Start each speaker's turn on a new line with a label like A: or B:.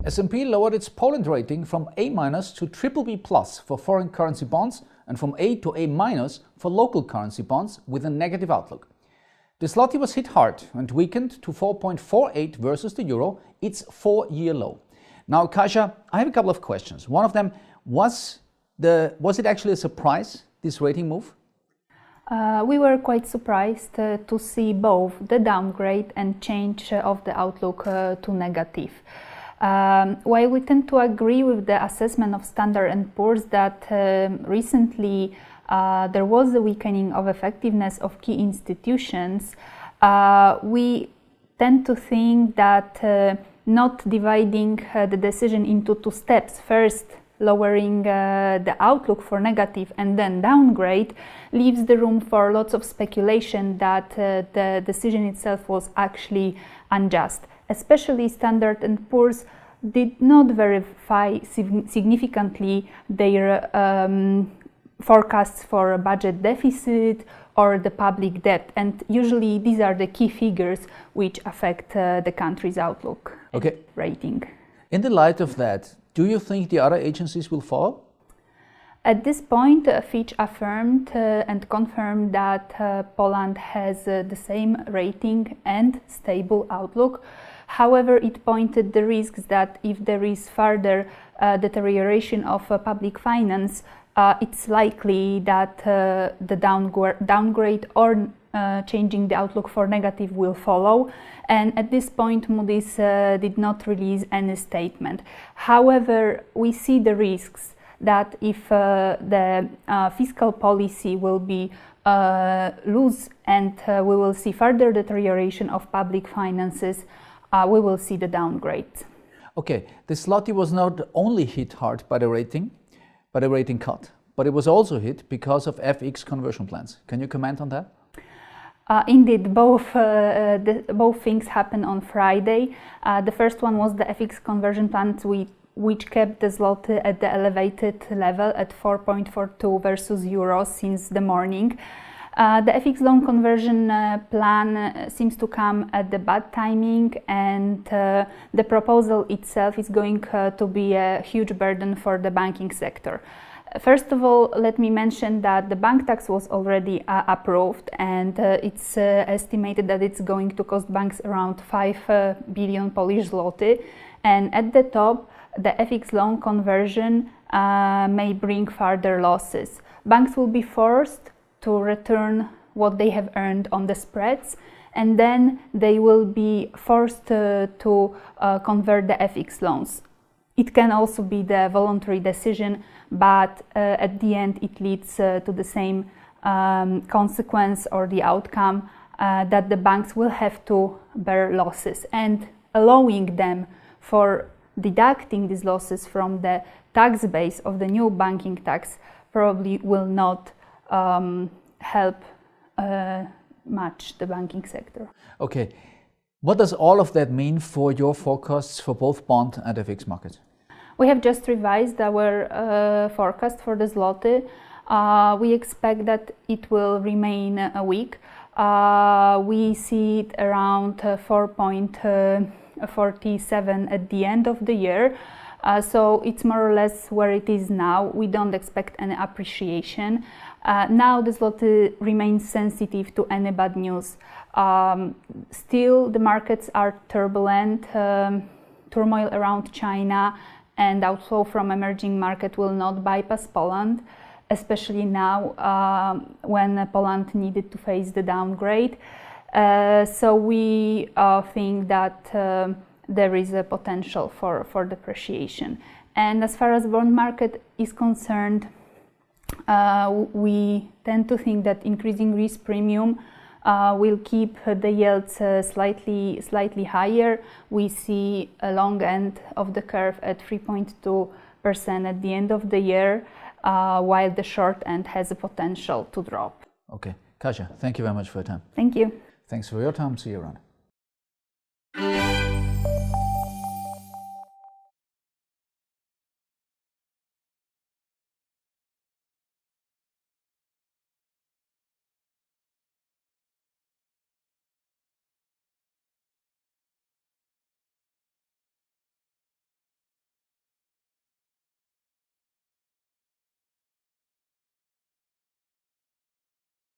A: S&P lowered its Poland rating from A- to BBB+ for foreign currency bonds and from A to A- for local currency bonds with a negative outlook. The zloty was hit hard and weakened to 4.48 versus the euro, its 4-year low. Now, Kasia, I have a couple of questions. One of them, was it actually a surprise, this rating move?
B: We were quite surprised to see both the downgrade and change of the outlook to negative. While we tend to agree with the assessment of Standard & Poor's that recently there was a weakening of effectiveness of key institutions, we tend to think that not dividing the decision into two steps, first lowering the outlook for negative and then downgrade, leaves the room for lots of speculation that the decision itself was actually unjust. Especially Standard & Poor's did not verify significantly their forecasts for budget deficit or the public debt, and usually these are the key figures which affect the country's outlook and rating.
A: In the light of that, do you think the other agencies will follow?
B: At this point, Fitch affirmed and confirmed that Poland has the same rating and stable outlook. However, it pointed the risks that if there is further deterioration of public finance, it's likely that the downgrade or changing the outlook for negative will follow. And at this point, Moody's did not release any statement. However, we see the risks that if the fiscal policy will be loose and we will see further deterioration of public finances, we will see the downgrade.
A: Okay, the zloty was not only hit hard by the rating cut, but it was also hit because of FX conversion plans. Can you comment on that?
B: Indeed, both things happened on Friday. The first one was the FX conversion plans which kept the zloty at the elevated level at 4.42 versus euros since the morning. The FX loan conversion plan seems to come at the bad timing, and the proposal itself is going to be a huge burden for the banking sector. First of all, let me mention that the bank tax was already approved, and it's estimated that it's going to cost banks around 5 billion Polish zloty. And at the top, the FX loan conversion may bring further losses. Banks will be forced to return what they have earned on the spreads, and then they will be forced to convert the FX loans. It can also be the voluntary decision, but at the end it leads to the same consequence or the outcome that the banks will have to bear losses, and allowing them for deducting these losses from the tax base of the new banking tax probably will not help much the banking sector.
A: Okay. What does all of that mean for your forecasts for both bond and FX markets?
B: We have just revised our forecast for the zloty. We expect that it will remain weak. We see it around 4.47 at the end of the year. So it's more or less where it is now. We don't expect any appreciation. Now the zloty remains sensitive to any bad news. Still, the markets are turbulent. Turmoil around China and outflow from emerging market will not bypass Poland, especially now when Poland needed to face the downgrade. So we think that there is a potential for depreciation. And as far as bond market is concerned, we tend to think that increasing risk premium will keep the yields slightly higher. We see a long end of the curve at 3.2% at the end of the year, while the short end has a potential to drop.
A: Okay, Kasia, thank you very much for your time.
B: Thank you.
A: Thanks for your time. See you around.